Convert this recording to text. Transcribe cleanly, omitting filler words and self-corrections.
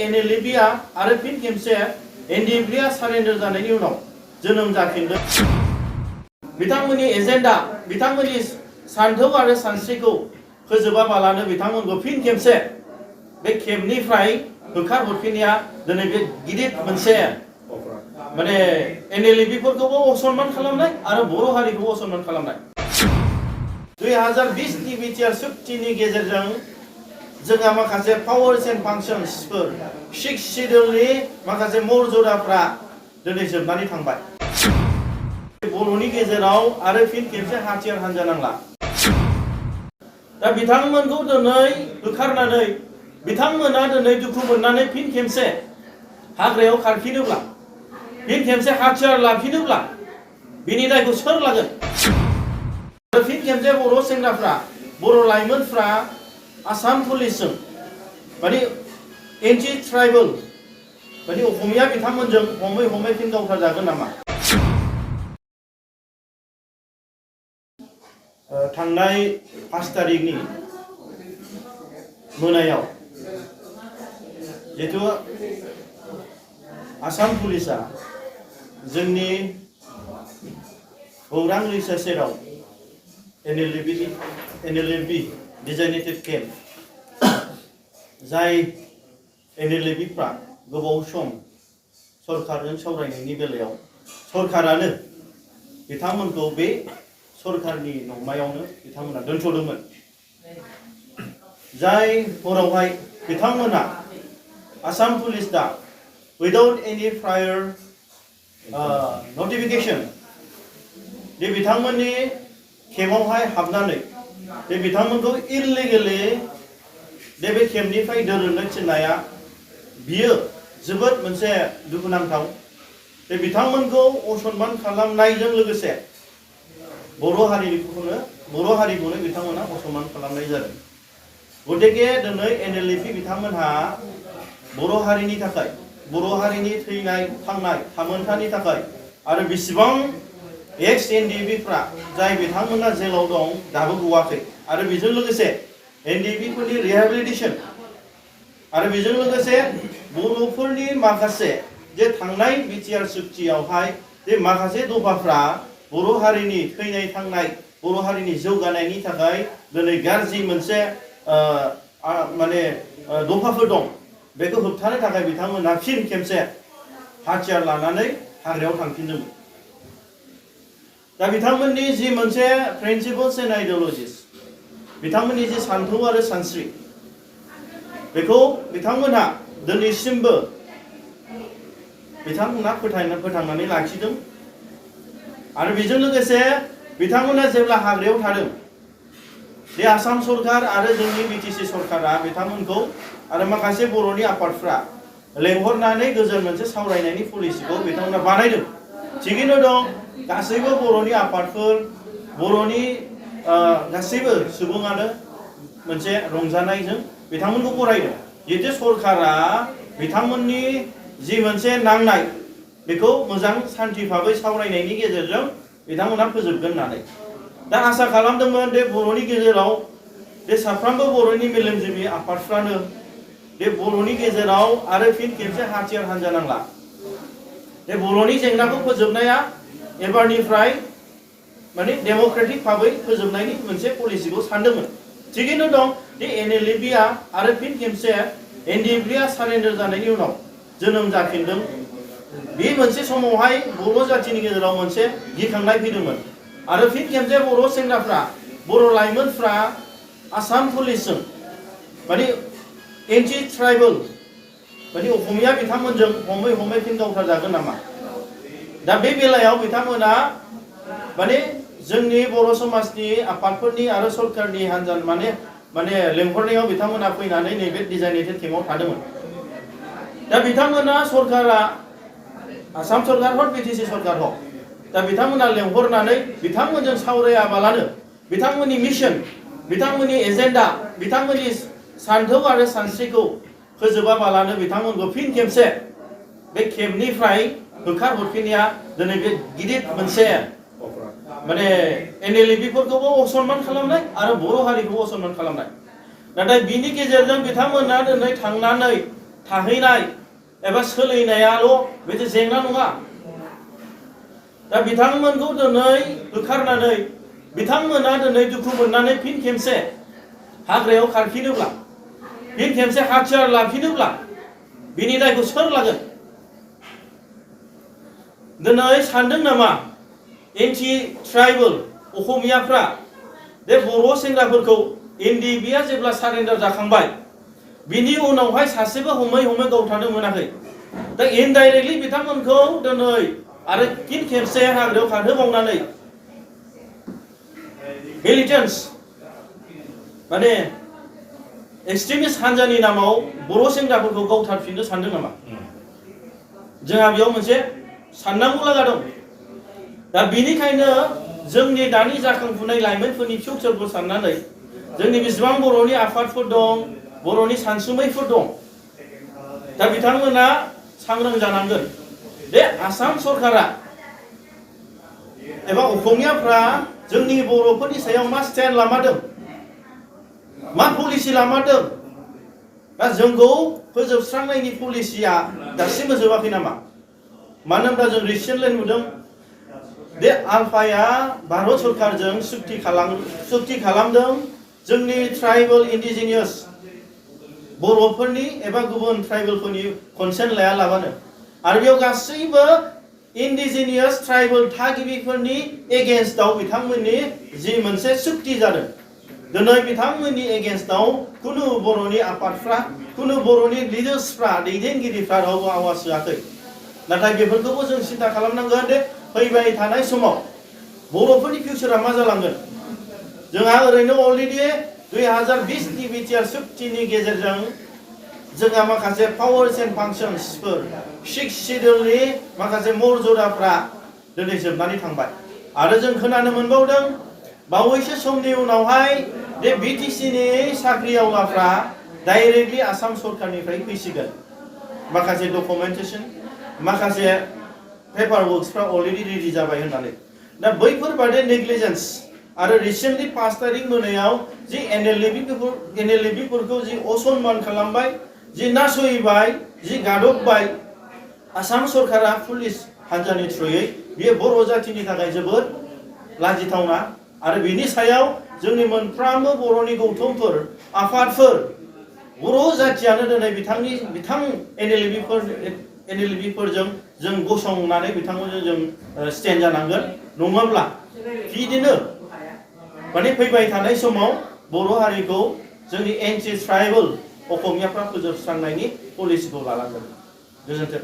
NLFB आरो फिन खेबसे NLFB सारेन्डार जानायनि उनाव जोनोम जाफिनदों। बिथांमोननि एजेन्डा बिथांमोननि सानथौ आरो सानस्रिखौ फोजोबाबालानो बिथांमोनखौ फिन खेबसे बे खेबनिफ्राय होखारहरफिननाया दिनै बे गिदिर मोनसे माने NLFBफोरखौबो असनमान खालामनाय आरो बर' हारिखौबो असनमान खालामनाय। 2020 नि बिटिआर सुक्तिनि गेजेरजों जोंहा माखासे पावार्स एन्ड फांसन्सफोर 6 शिड्युलनि माखासे मर्यादाफ्रा दिनै जोबनानै थांबाय। बर'नि गेजेराव आरो फिन खेबसे हाथियार हानजा नांला। दा बिथांमोनखौ दिनै होखारनानै बिथांमोना दिनै दुखु मोननानै फिन खेबसे हाग्रायाव खारफिनोब्ला फिन खेबसे हाथियार लाफिनोब्ला बिनि दायखौ सोर लागोन? फिन खेबसे बर' सेंग्राफ्रा बर' लाइमोनफ्रा आसाम पुलिसजों माने एन्टि ट्राइबेल माने असमिया बिथांमोनजों हमै हमै फिन गावथारजागोन नामा? थांनाय 5 तारिखनि मोनायाव जितु आसाम पुलिसा जोंनि गौरां रिसार्च सेराव NLFB डिजाइनेटेड केम्प जाय NLFBफ्रा गोबाव सम सरकारजों सावरायनायनि बेलायाव सरकारानो बिथांमोनखौ बे सरकारनि न'मायावनो बिथांमोना दोनथ'दोंमोन। जाय हरावहाय बिथांमोना आसाम पुलिस दा विदाउट एनी प्रायर नटिफिकेशन बे बिथांमोननि केम्पआवहाय हाबनानै बे बिथांमोनखौ इललिगेलि बे केम्पनिफ्राय दोननो थिननाया बियो जोबोद मोनसे दुखुनांथाव। बे बिथांमोनखौ असनमान खालामनायजों लोगोसे बर' हारिखौनो बिथांमोना असनमान खालामनाय जादों। गतिके दिनै NLFB बिथांमोनहा बर' हारिनि थाखाय बर' हारिनि थैनाय थांनाय थामोन्थानि थाखाय आरो बेसेबां एक्स NLFBफ्रा जाय बिथांमोना जेलाव दं दाबो गवाखै आरो बेजों लोगोसे NLFBफोरनि रिहेबिलिटेसन आरो बेजों लोगोसे बर'फोरनि माखासे जे थांनाय बिटिआर सुक्तियावहाय जे माखासे दफाफ्रा बर' हारिनि थैनाय थांनाय बर' हारिनि जौगानायनि थाखाय दिनै गाज्रि मोनसे माने दफाफोर दं। बेखौ होबथानो थाखाय बिथांमोना फिन खेबसे हाथियार लानानै हाग्रायाव थांफिनदोंमोन। दा बिथांमोननि जि मोनसे प्रिन्सिपल्स एन्ड आइडियोलजिस बिथांमोननि जि सानथौ आरो सानस्रि बेखौ बिथांमोनहा दिनैसिमबो बिथांमोना फोथांनानै लाखिदों। आरो बेजों लोगोसे बिथांमोना जेब्ला हाग्रायाव थादों बे आसाम सरकार आरो जोंनि BTC सरकारा बिथांमोनखौ आरो माखासे बर'नि आफादफ्रा लेंहरनानै गोजोन मोनसे सावरायनायनि पलिसिखौ बिथांमोना बानायदों। थिगैनो दं गासैबो बर'नि आफादफोर बर'नि गासैबो सुबुङानो मोनसे रंजानायजों बिथांमोनखौ बरायदों। जिहेतु सरकारा बिथांमोननि जि मोनसे नांनाय बेखौ मोजां सान्थि भाबै सावरायनायनि गेजेरजों बिथांमोना फोजोबगोन होननानै दा आसा खालामदोंमोन। बे बर'नि गेजेराव बे साफ्रोमबो बर'नि मेलेमजिबि आफादफ्रानो बे बर'नि गेजेराव आरो फिन खेबसे हाथियार हानजा नांला। बे बर'नि जेंनाखौ फोजोबनाया एबारनिफ्राय माने डेम'क्रेटिक भाबै फोजोबनायनि मोनसे पलिसिखौ सानदोंमोन। थिगैनो दं बे NLFB आरो फिन खेबसे NLFB सारेन्डार जानायनि उनाव जोनोम जाफिनदों। बे मोनसे समावहाय बर' जातिनि गेजेराव मोनसे गिखांनाय फैदोंमोन आरो फिन खेबसे बर' सेंग्राफ्रा बर' लाइमोनफ्रा आसाम पुलिसजों माने एन्टि ट्राइबेल माने असमिया बिथांमोनजों हमै हमै फिन गावथारजागोन नामा? दा बे बेलायाव बिथांमोना माने जोंनि बर' समाजनि आफादफोरनि आरो सरकारनि हान्जा माने लेंहरनायाव बिथांमोना फैनानै नैबे डिजाइनेटेड केम्पआव थादोंमोन। दा बिथांमोना सरकारा आसाम सरकार हक BTC सरकार हक दा बिथांमोना लेंहरनानै बिथांमोनजों सावरायाबालानो बिथांमोननि मिशन बिथांमोननि एजेन्डा बिथांमोननि सानथौ आरो सानस्रिखौ फोजोबाबालानो बिथांमोनखौ फिन खेबसे बे केम्पनिफ्राय होखारहरफिननाया दिनै बे गिदिर मोनसे माने NLFBफोरखौबो असनमान खालामनाय आरो बर' हारिखौबो असनमान खालामनाय। नाथाय बिनि गेजेरजों बिथांमोना दिनै थांनानै थाहैनाय एबा सोलिनायाल' बे जेंना नङा दा बिथांमोनखौ दिनै होखारनानै बिथांमोना दिनै दुखु मोननानै फिन खेबसे हाग्रायाव खारफिनोब्ला फिन खेबसे हाथियार लाफिनोब्ला बिनि दायखौ सोर लागोन दिनै सानदों नामा एन्टि ट्राइबेल असमियाफ्रा बे बर' सेंग्राफोरखौ NLFBआ जेब्ला सारेन्डार जाखांबाय बिनि उनावहाय सासेबो हमै गावथारनो मोनाखै दा इनडाइरेक्टलि बिथांमोनखौ दिनै आरो फिन खेबसे हाग्रायाव खारहोबावनानै मिलिटेन्ट्स माने एक्सट्रिमिस्ट हान्जानि नामाव बर' सेंग्राफोरखौ गावथारफिननो सानदों नामा जोंहा बेयाव मोनसे साननांगौ लागा दं दा बेनिखायनो जोंनि दानि जाखांफुनाय लाइमोनफोरनि फिउचारखौ साननानै जोंनि बेसेबां बर'नि आफादफोर दं बर'नि सानसुमैफोर दं दा बिथांमोना सांग्रां जानांगोन बे आसाम सरकारा एबा असमियाफ्रा जोंनि बर'फोरनि सायाव मा स्टेन्ड लामादों मा पलिसि लामादों दा जोंखौ फोजोबस्रांनायनि पलिसिया दासिमबो जोबाखै नामा मानो होनब्ला जों रिसेन्टलि नुदों बे आल्फाया भारत सरकारजों सुक्ति खालामदों जोंनि ट्राइबेल इन्डिजिनियास बर'फोरनि एबा गुबुन ट्राइबेलफोरनि कनसेन्ट लायालाबानो आरो बेयाव गासैबो इन्डिजिनियास ट्राइबेल थागिबिफोरनि एगेन्स्टआव बिथांमोननि जि मोनसे सुक्ति जादों दिनै बिथांमोननि एगेन्स्टआव कुनु बर'नि आफादफ्रा कुनु बर'नि लिडार्सफ्रा दैदेनगिरिफ्रा रावबो आवाज होआखै नाथाय बेफोरखौबो जों सिन्था खालामनांगोन दे फैबाय थानाय समाव बर'फोरनि फिउचारा मा जालांगोन जोंहा ओरैनो अलरेडि 2020नि बिटिआर सुक्तिनि गेजेरजों जोंहा माखासे पावार्स एन्ड फांसन्सफोर 6 शिड्युलनि माखासे मर्यादाफ्रा दिनै जोबनानै थांबाय आरो जों खोनानो मोनबावदों बावैसो समनि उनावहाय बे बिटिसिनि साख्रिआवलाफ्रा डाइरेक्टलि आसाम सरकारनिफ्राय फैसिगोन माखासे डकुमेन्टेसन माखासे पेपार वर्क्सफ्रा अलरेडि रेडि जाबाय होननानै दा बैफोर बादि नेग्लिजेन्स आरो रिसेन्टलि 5 तारिख मोनायाव जि NLFBफोरखौ जि असनमान खालामबाय जि नासयबाय जि गादबबाय आसाम सरकारा पुलिस हान्जानि थ्रुयै बेयो बर' जातिनि थाखाय जोबोद लाजिथावना आरो बिनि सायाव जोंनि मोनफ्रोमबो बर'नि गौथुमफोर आफादफोर बर' जातियानो दिनै बिथां NLFBफोरजों जों गसंनानै बिथांमोनजों जों स्टेन्ड जानांगोन नङाब्ला बिदिनो माने फैबाय थानाय समाव बर' हारिखौ जोंनि एन्टि ट्राइबेल असमियाफ्रा फोजोबस्रांनायनि पलिसिखौ लानांगोन गोजोन्थों